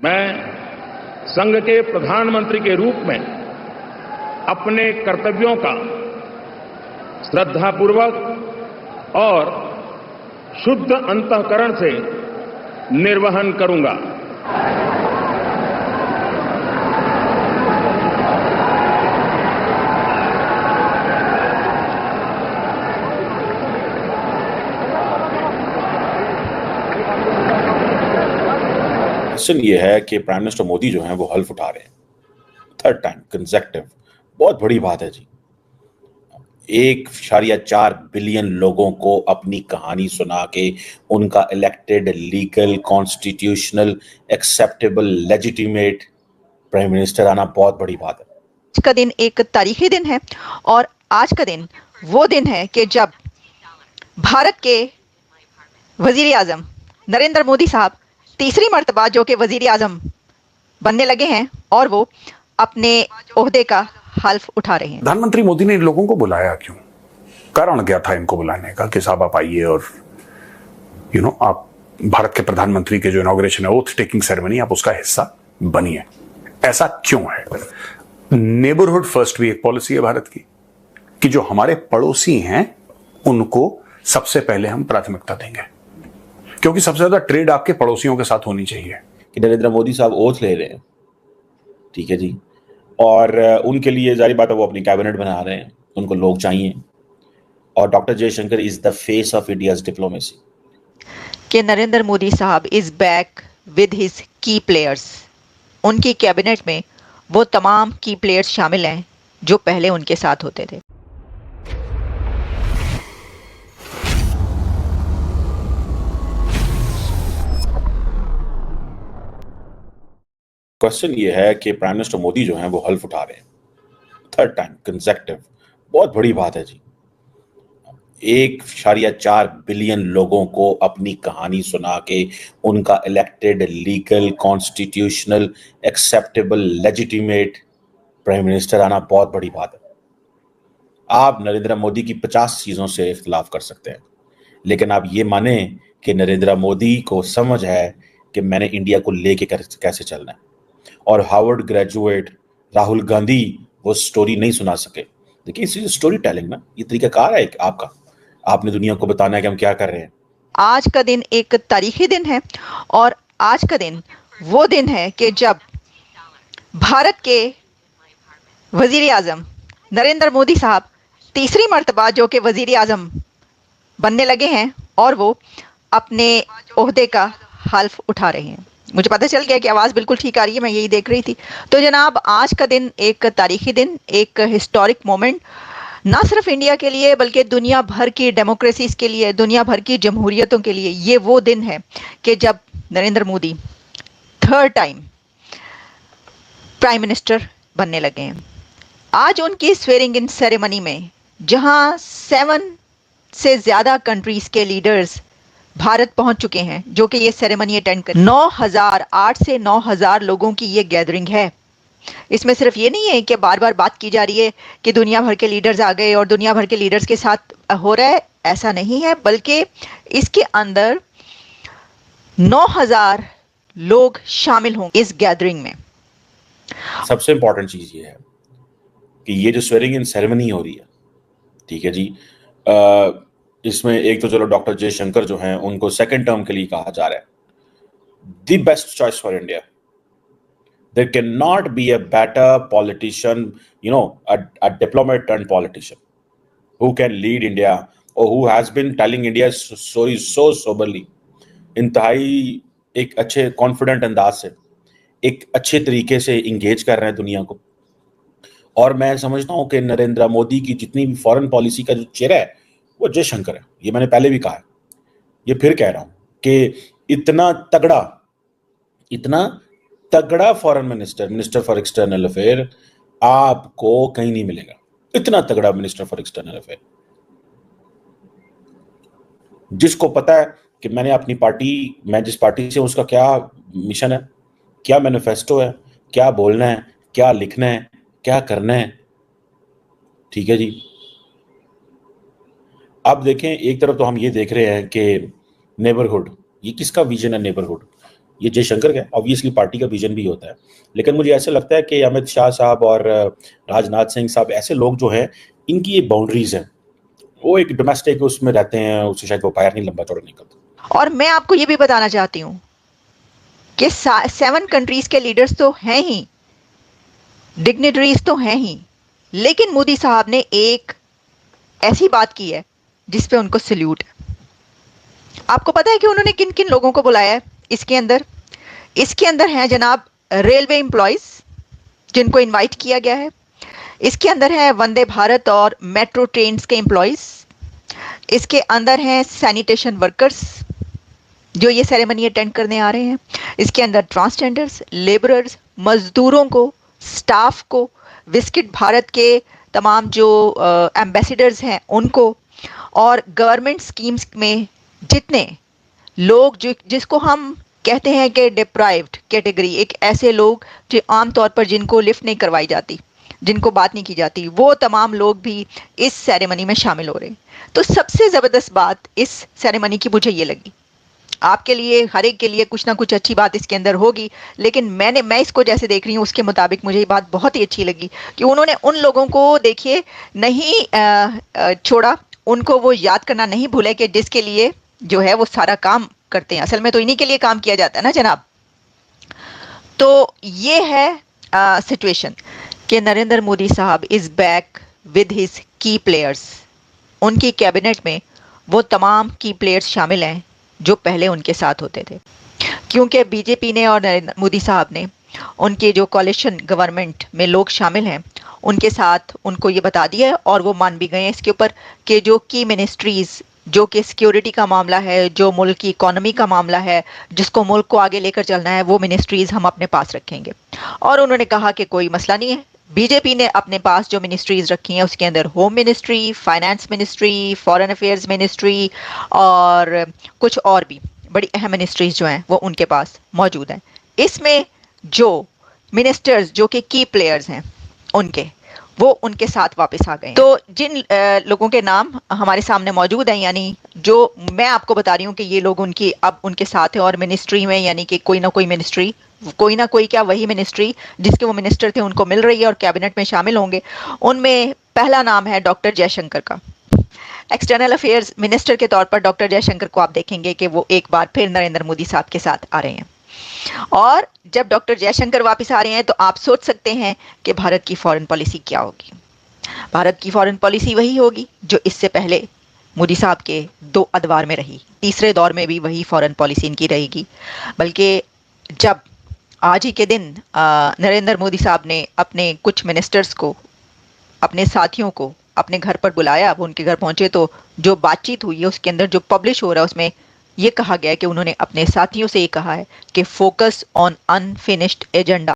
मैं संघ के प्रधानमंत्री के रूप में अपने कर्तव्यों का श्रद्धापूर्वक और शुद्ध अंतःकरण से निर्वहन करूंगा। क्वेश्चन ये है कि प्राइम मिनिस्टर मोदी जो हैं वो हल्फ उठा रहे हैं थर्ड टाइम कंसेक्टिव। बहुत बड़ी बात है जी। 1.4 बिलियन लोगों को अपनी कहानी सुना के उनका elected legal constitutional acceptable legitimate prime minister आना बहुत बड़ी बात है। आज का दिन एक तारीखी दिन है और आज का दिन वो दिन है कि जब भारत के वजीर आजम नरेंद्र मोदी साहब तीसरी मर्तबा जो कि वजीर आजम बनने लगे हैं और वो अपने ओहदे का हल्फ उठा रहे हैं। प्रधानमंत्री मोदी ने इन लोगों को बुलाया क्यों? कारण क्या था इनको बुलाने का कि साहब आप आइए और आप भारत के प्रधानमंत्री के जो इनॉग्रेशन है ओथ टेकिंग सेरेमनी आप उसका हिस्सा बनिए। ऐसा क्यों है? नेबरहुड फर्स्ट भी एक पॉलिसी है भारत की कि जो हमारे पड़ोसी हैं उनको सबसे पहले हम प्राथमिकता देंगे, क्योंकि सबसे ज्यादा ट्रेड आपके पड़ोसियों के साथ होनी चाहिए। कि नरेंद्र मोदी साहब ओथ ले रहे हैं, ठीक है जी, और उनके लिए जारी बात है वो अपनी कैबिनेट बना रहे हैं, उनको लोग चाहिए। और doctor Jaishankar is the face of India's diplomacy. कि नरेंद्र मोदी साहब इज बैक विद हिज की प्लेयर्स। उनकी कैबिनेट में वो तमाम की प्लेयर्स शामिल हैं जो पहले उनके साथ होते थे। क्वेश्चन ये है कि प्राइम मिनिस्टर मोदी जो हैं वो हल्फ उठा रहे हैं थर्ड टाइम कंसेक्टिव। बहुत बड़ी बात है जी। 1.4 बिलियन लोगों को अपनी कहानी सुना के उनका elected legal constitutional acceptable legitimate prime minister आना बहुत बड़ी बात है। आप नरेंद्र मोदी की 50 चीजों से इख्तिलाफ कर सकते हैं, लेकिन आप ये माने कि नरेंद्र मोदी को समझ है कि मैंने इंडिया को लेके कैसे चलना है। और हार्वर्ड ग्रेजुएट राहुल गांधी वो स्टोरी नहीं सुना सके। देखिए इसी स्टोरी टेलिंग ना ये तरीकाकार है एक आपका, आपने दुनिया को बताना है कि हम क्या कर रहे हैं। आज का दिन एक तारीखी दिन है और आज का दिन वो दिन है कि जब भारत के वजीर आजम नरेंद्र मोदी साहब तीसरी मर्तबा जो कि वजीर आजम बनने लगे हैं और वो अपने ओहदे का हल्फ उठा रहे हैं। मुझे पता चल गया कि आवाज़ बिल्कुल ठीक आ रही है, मैं यही देख रही थी। तो जनाब आज का दिन एक तारीखी दिन, एक हिस्टोरिक मोमेंट ना सिर्फ इंडिया के लिए बल्कि दुनिया भर की डेमोक्रेसीज के लिए, दुनिया भर की जमहूरियतों के लिए ये वो दिन है कि जब Narendra Modi third time prime minister बनने लगे हैं। आज उनकी स्वेरिंग इन सेरेमनी में जहां 7 से ज़्यादा कंट्रीज़ के लीडर्स भारत पहुंच चुके हैं जो कि ये सेरेमनी अटेंड कर 8 से 9,000 लोगों की ये गैदरिंग है। इसमें सिर्फ ये नहीं है कि बार बार बात की जा रही है कि दुनिया भर के लीडर्स आ गए और दुनिया भर के लीडर्स के साथ हो रहा है, ऐसा नहीं है, बल्कि इसके अंदर 9,000 लोग शामिल होंगे इस गैदरिंग में। सबसे इंपॉर्टेंट चीज ये है कि ये जो स्वेरिंग इन सेरेमनी हो रही है, ठीक है जी, इसमें एक तो चलो डॉक्टर जयशंकर जो हैं उनको सेकंड टर्म के लिए कहा जा रहा है the best choice for India. There cannot be a better politician, a diplomat turned politician who can lead India or who has been telling India's story so soberly, इंतहाई एक अच्छे कॉन्फिडेंट अंदाज से, एक अच्छे तरीके से इंगेज कर रहे हैं दुनिया को। और मैं समझता हूं कि नरेंद्र मोदी की जितनी भी फॉरेन पॉलिसी का जो चेहरा है वो जयशंकर है। ये मैंने पहले भी कहा है, ये फिर कह रहा हूं कि इतना तगड़ा foreign minister for external affair आपको कहीं नहीं मिलेगा। इतना तगड़ा मिनिस्टर फॉर एक्सटर्नल अफेयर जिसको पता है कि मैं जिस पार्टी से उसका क्या मिशन है, क्या मैनिफेस्टो है, क्या बोलना है, क्या लिखना है, क्या करना है। ठीक है जी। अब देखें, एक तरफ तो हम ये देख रहे हैं कि नेबरहुड, ये किसका विजन है नेबरहुड? ये जयशंकर का ऑब्वियसली पार्टी का विजन भी होता है, लेकिन मुझे ऐसा लगता है कि अमित शाह साहब और राजनाथ सिंह साहब ऐसे लोग जो हैं, इनकी एक बाउंड्रीज हैं, वो एक डोमेस्टिक उसमें रहते हैं, उससे शायद वो पैर नहीं लंबा चौड़ा निकलता। और मैं आपको ये भी बताना चाहती हूँ कि 7 कंट्रीज के लीडर्स तो हैं ही, डिग्निटरीज तो हैं ही, लेकिन मोदी साहब ने एक ऐसी बात की है जिस पे उनको सल्यूट है। आपको पता है कि उन्होंने किन किन लोगों को बुलाया है इसके अंदर हैं जनाब रेलवे एम्प्लॉयज जिनको इनवाइट किया गया है। इसके अंदर है वंदे भारत और मेट्रो ट्रेन्स के एम्प्लॉयज। इसके अंदर हैं सैनिटेशन वर्कर्स जो ये सेरेमनी अटेंड करने आ रहे हैं। इसके अंदर ट्रांसजेंडर्स, लेबरर्स, मजदूरों को, स्टाफ को, विजिट भारत के तमाम जो एम्बेसडर्स हैं उनको, और गवर्नमेंट स्कीम्स में जितने लोग जिसको हम कहते हैं कि डिप्राइव्ड कैटेगरी, एक ऐसे लोग जो आमतौर पर जिनको लिफ्ट नहीं करवाई जाती, जिनको बात नहीं की जाती, वो तमाम लोग भी इस सेरेमनी में शामिल हो रहे हैं। तो सबसे ज़बरदस्त बात इस सेरेमनी की मुझे ये लगी, आपके लिए हर एक के लिए कुछ ना कुछ अच्छी बात इसके अंदर होगी, लेकिन मैं इसको जैसे देख रही हूँ उसके मुताबिक मुझे ये बात बहुत ही अच्छी लगी कि उन्होंने उन लोगों को देखिए नहीं छोड़ा, उनको वो याद करना नहीं भूले कि जिसके लिए जो है वो सारा काम करते हैं। असल में तो इन्हीं के लिए काम किया जाता है ना जनाब। तो ये है सिचुएशन कि नरेंद्र मोदी साहब इज बैक विद हिज की प्लेयर्स। उनकी कैबिनेट में वो तमाम की प्लेयर्स शामिल हैं जो पहले उनके साथ होते थे, क्योंकि बीजेपी ने और नरेंद्र मोदी साहब ने उनके जो कोalition गवर्नमेंट में लोग शामिल हैं उनके साथ उनको ये बता दिया है, और वो मान भी गए हैं इसके ऊपर कि जो की मिनिस्ट्रीज़, जो कि सिक्योरिटी का मामला है, जो मुल्क की इकोनॉमी का मामला है, जिसको मुल्क को आगे लेकर चलना है, वो मिनिस्ट्रीज़ हम अपने पास रखेंगे। और उन्होंने कहा कि कोई मसला नहीं है, बीजेपी ने अपने पास जो मिनिस्ट्रीज़ रखी हैं उसके अंदर home ministry, finance ministry, foreign affairs ministry और कुछ और भी बड़ी अहम मिनिस्ट्रीज़ जो हैं वो उनके पास मौजूद हैं। इसमें जो मिनिस्टर्स जो कि की प्लेयर्स हैं वो उनके साथ वापस आ गए। तो जिन लोगों के नाम हमारे सामने मौजूद हैं, यानी जो मैं आपको बता रही हूँ कि ये लोग अब उनके साथ हैं, और मिनिस्ट्री में यानी कि कोई ना कोई मिनिस्ट्री, कोई ना कोई क्या वही मिनिस्ट्री जिसके वो मिनिस्टर थे उनको मिल रही है और कैबिनेट में शामिल होंगे। उनमें पहला नाम है डॉक्टर जयशंकर का। एक्सटर्नल अफेयर्स मिनिस्टर के तौर पर डॉक्टर जयशंकर को आप देखेंगे कि वो एक बार फिर नरेंद्र मोदी साहब के साथ आ रहे हैं। और जब डॉक्टर जयशंकर वापस आ रहे हैं तो आप सोच सकते हैं कि भारत की फॉरेन पॉलिसी क्या होगी। भारत की फॉरेन पॉलिसी वही होगी जो इससे पहले मोदी साहब के 2 अदवार में रही, तीसरे दौर में भी वही फॉरेन पॉलिसी इनकी रहेगी। बल्कि जब आज ही के दिन नरेंद्र मोदी साहब ने अपने कुछ मिनिस्टर्स को, अपने साथियों को अपने घर पर बुलाया, वो उनके घर पहुंचे, तो जो बातचीत हुई है उसके अंदर जो पब्लिश हो रहा है उसमें ये कहा गया है कि उन्होंने अपने साथियों से ये कहा है कि फोकस ऑन अनफिनिश्ड एजेंडा।